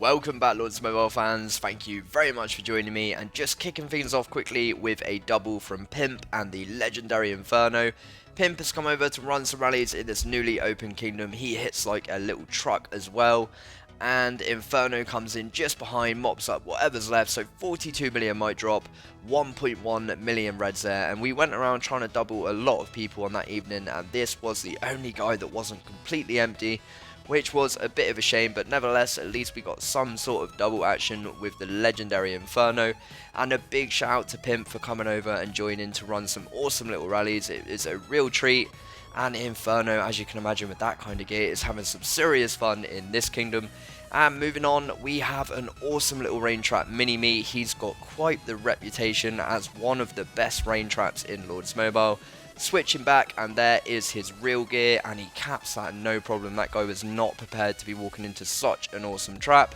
Welcome back, LordsMobile fans. Thank you very much for joining me, and just kicking things off quickly with a double from Pimp and the legendary Inferno. Pimp has come over to run some rallies in this newly opened kingdom. He hits like a little truck as well, and Inferno comes in just behind, mops up whatever's left. So 42 million might drop, 1.1 million reds there, and we went around trying to double a lot of people on that evening, and this was the only guy that wasn't completely empty, which was a bit of a shame, but nevertheless, at least we got some sort of double action with the legendary Inferno. And a big shout out to Pimp for coming over and joining to run some awesome little rallies. It is a real treat, and Inferno, as you can imagine with that kind of gear, is having some serious fun in this kingdom. And moving on, we have an awesome little rain trap mini-me. He's got quite the reputation as one of the best rain traps in LordsMobile. Switching back, and there is his real gear, and he caps that no problem. That guy was not prepared to be walking into such an awesome trap.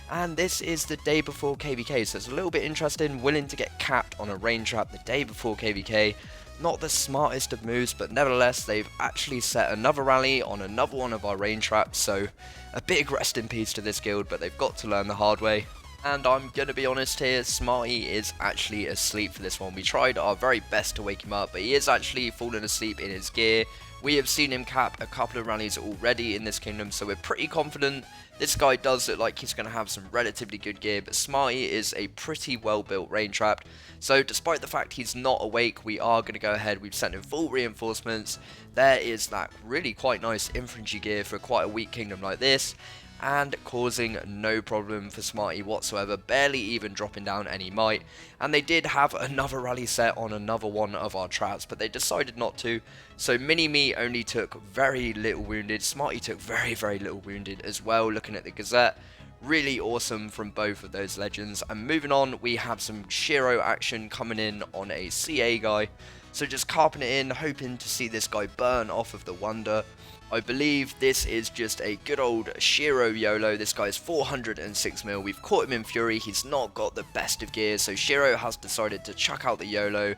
And this is the day before KVK, so it's a little bit interesting, willing to get capped on a rain trap the day before KVK. Not the smartest of moves, but nevertheless, they've actually set another rally on another one of our rain traps, so a big rest in peace to this guild, but they've got to learn the hard way. And I'm going to be honest here, Smarty is actually asleep for this one. We tried our very best to wake him up, but he is actually falling asleep in his gear. We have seen him cap a couple of rallies already in this kingdom, so we're pretty confident this guy does look like he's going to have some relatively good gear, but Smarty is a pretty well built rain trap. So despite the fact he's not awake, we are going to go ahead. We've sent him full reinforcements. There is that really quite nice infantry gear for quite a weak kingdom like this, and causing no problem for Smarty whatsoever, barely even dropping down any might. And they did have another rally set on another one of our traps, but they decided not to. So Mini-Me only took very little wounded, Smarty took very little wounded as well, looking at the Gazette. Really awesome from both of those legends. And moving on, we have some Shiro action coming in on a CA guy. So just carping it in, hoping to see this guy burn off of the Wonder. I believe this is just a good old Shiro YOLO. This guy is 406 mil. We've caught him in Fury. He's not got the best of gears, so Shiro has decided to chuck out the YOLO,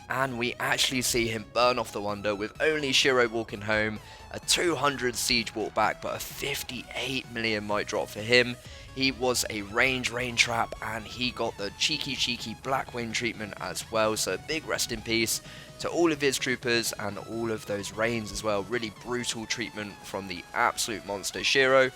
and we actually see him burn off the Wonder with only Shiro walking home. A 200 siege walk back, but a 58 million might drop for him. He was a rain trap, and he got the cheeky black wing treatment as well, so big rest in peace to all of his troopers and all of those rains as well. Really brutal treatment from the absolute monster Shiro.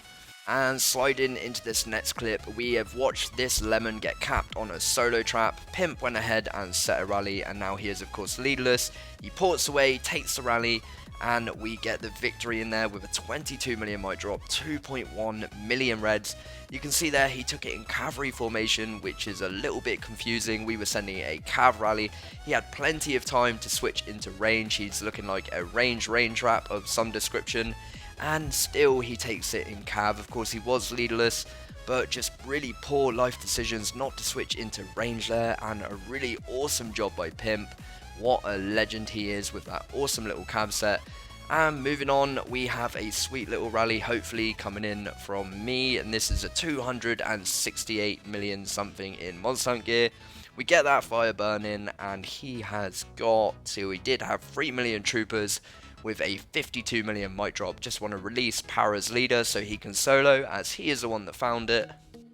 And sliding into this next clip, we have watched this Lemon get capped on a solo trap. Pimp went ahead and set a rally, and now he is of course leaderless. He ports away, takes the rally, and we get the victory in there with a 22 million might drop, 2.1 million reds. You can see there he took it in cavalry formation, which is a little bit confusing. We were sending a cav rally. He had plenty of time to switch into range. He's looking like a rain trap of some description, and still he takes it in cav. Of course he was leaderless, but just really poor life decisions not to switch into range there, and a really awesome job by Pimp. What a legend he is with that awesome little cav set. And moving on, we have a sweet little rally hopefully coming in from me, and this is a 268 million something in Monster Hunt gear. We get that fire burning, and he has got, so he did have 3 million troopers with a 52 million might drop. Just want to release Para's leader so he can solo, as he is the one that found it.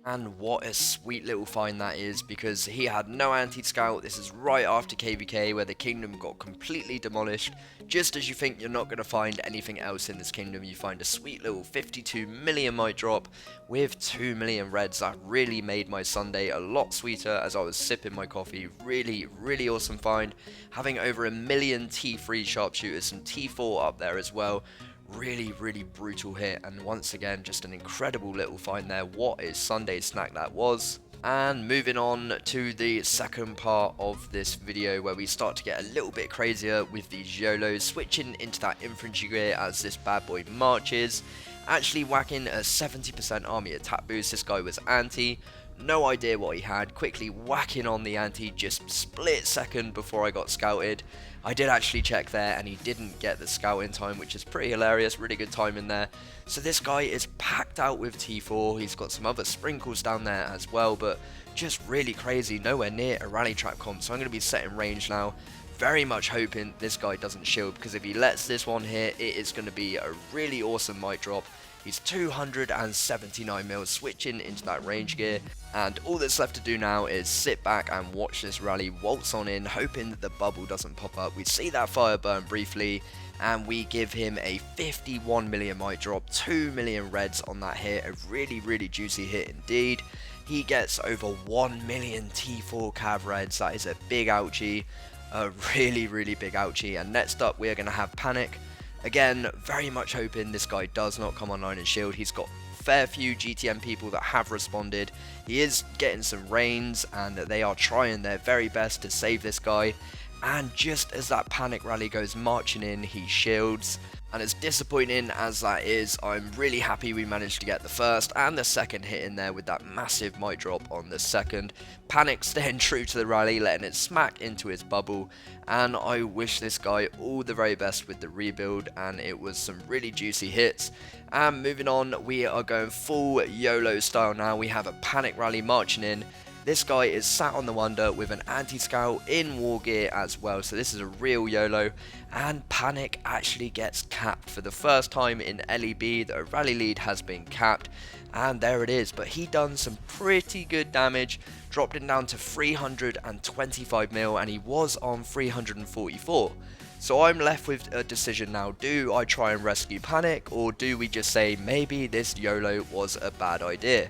And what a sweet little find that is, because he had no anti-scout. This is right after KVK, where the kingdom got completely demolished. Just as you think you're not going to find anything else in this kingdom, you find a sweet little 52 million might drop with 2 million reds. That really made my Sunday a lot sweeter as I was sipping my coffee. Really awesome find. Having over a million T3 sharpshooters, some T4 up there as well. Really brutal hit, and once again just an incredible little find there. What a Sunday snack that was. And moving on to the second part of this video, where we start to get a little bit crazier with these YOLOs, switching into that infantry gear as this bad boy marches, actually whacking a 70% army attack boost. This guy was anti, no idea what he had, quickly whacking on the anti just split second before I got scouted. I did actually check there, and he didn't get the scout in time, which is pretty hilarious. Really good time in there. So this guy is packed out with T4. He's got some other sprinkles down there as well, but just really crazy. Nowhere near a rally trap comp, so I'm going to be setting range now. Very much hoping this guy doesn't shield, because if he lets this one hit, it is going to be a really awesome might drop. He's 279 mil, switching into that range gear, and all that's left to do now is sit back and watch this rally waltz on in, hoping that the bubble doesn't pop up. We see that fire burn briefly, and we give him a 51 million mic drop, 2 million reds on that hit, a really juicy hit indeed. He gets over 1 million T4 cav reds. That is a big ouchie, a really big ouchie. And next up we are going to have Panic. Again, very much hoping this guy does not come online and shield. He's got fair few GTM people that have responded. He is getting some reins, and they are trying their very best to save this guy. And just as that Panic rally goes marching in, he shields. And as disappointing as that is, I'm really happy we managed to get the first and the second hit in there with that massive mic drop on the second. Panic staying true to the rally, letting it smack into his bubble. And I wish this guy all the very best with the rebuild, and it was some really juicy hits. And moving on, we are going full YOLO style now. We have a Panic rally marching in. This guy is sat on the Wonder with an anti-scout in war gear as well, so this is a real YOLO. And Panic actually gets capped for the first time in LeB. The rally lead has been capped, and there it is. But he done some pretty good damage, dropped him down to 325 mil, and he was on 344. So I'm left with a decision now. Do I try and rescue Panic, or do we just say maybe this YOLO was a bad idea?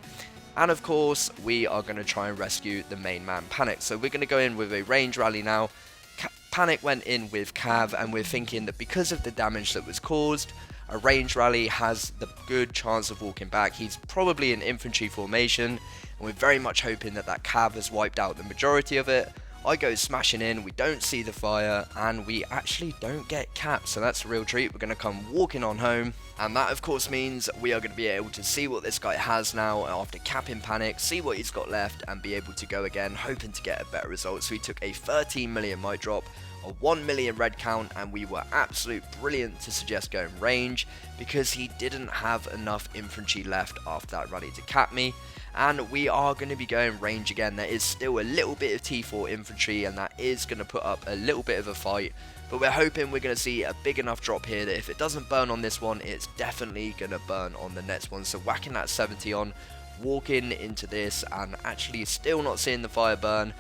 And of course, we are going to try and rescue the main man, Panic. So we're going to go in with a range rally now. Panic went in with Cav, and we're thinking that because of the damage that was caused, a range rally has the good chance of walking back. He's probably in infantry formation, and we're very much hoping that that Cav has wiped out the majority of it. I go smashing in, we don't see the fire, and we actually don't get capped, so that's a real treat. We're going to come walking on home, and that of course means we are going to be able to see what this guy has now after capping Panic, see what he's got left, and be able to go again, hoping to get a better result. So he took a 13 million mic drop, a 1 million red count, and we were absolute brilliant to suggest going range, because he didn't have enough infantry left after that rally to cap me. And we are going to be going range again. There is still a little bit of T4 infantry, and that is going to put up a little bit of a fight, but we're hoping we're going to see a big enough drop here that if it doesn't burn on this one, it's definitely going to burn on the next one. So whacking that 70 on, walking into this, and actually still not seeing the fire burn,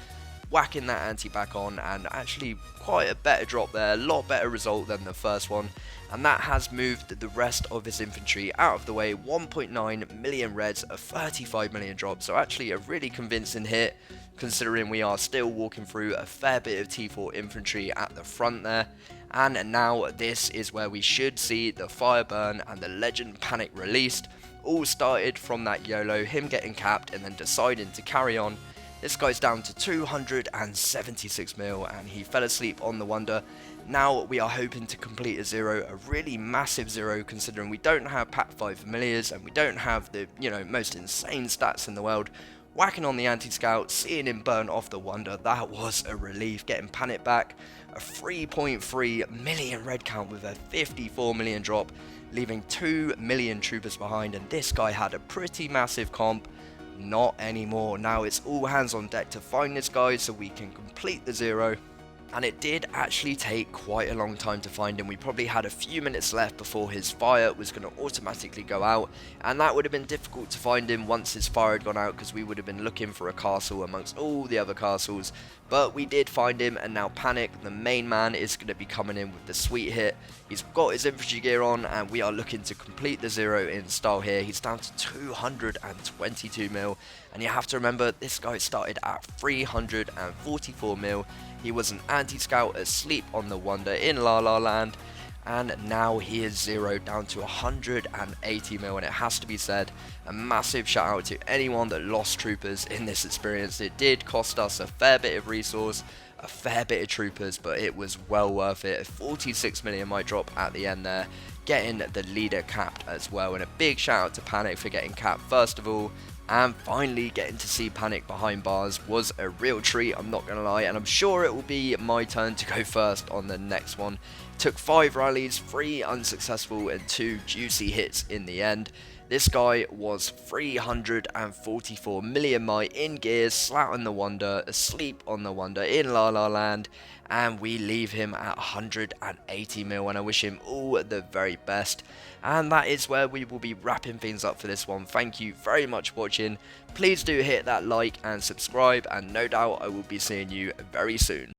whacking that anti back on, and actually quite a better drop there, a lot better result than the first one. And that has moved the rest of his infantry out of the way. 1.9 million reds, a 35 million drop, so actually a really convincing hit, considering we are still walking through a fair bit of T4 infantry at the front there. And now this is where we should see the fire burn and the legend Panic released. All started from that YOLO, him getting capped and then deciding to carry on. This guy's down to 276 mil, and he fell asleep on the Wonder. Now we are hoping to complete a zero, a really massive zero, considering we don't have Pack 5 familiars and we don't have the, most insane stats in the world. Whacking on the anti-scout, seeing him burn off the Wonder, that was a relief. Getting Panic back, a 3.3 million red count with a 54 million drop, leaving 2 million troopers behind, and this guy had a pretty massive comp. Not anymore. Now it's all hands on deck to find this guy so we can complete the zero. And it did actually take quite a long time to find him. We probably had a few minutes left before his fire was going to automatically go out, and that would have been difficult to find him once his fire had gone out, because we would have been looking for a castle amongst all the other castles. But we did find him, and now Panic, the main man, is going to be coming in with the sweet hit. He's got his infantry gear on, and we are looking to complete the zero in style here. He's down to 222 mil, and you have to remember this guy started at 344 mil. He was an anti-scout asleep on the Wonder in LaLa land, and now he is zeroed down to 180 mil, and it has to be said, a massive shout out to anyone that lost troopers in this experience. It did cost us a fair bit of resource, a fair bit of troopers, but it was well worth it. A 46 million mic drop at the end there, getting the leader capped as well, and a big shout out to Panic for getting capped first of all. And finally getting to see Panic behind bars was a real treat, I'm not going to lie, and I'm sure it will be my turn to go first on the next one. Took 5 rallies, 3 unsuccessful and 2 juicy hits in the end. This guy was 344 million might in gears, slat on the Wonder, asleep on the Wonder in LaLa land, and we leave him at 180 mil, and I wish him all the very best. And that is where we will be wrapping things up for this one. Thank you very much for watching. Please do hit that like and subscribe, and no doubt I will be seeing you very soon.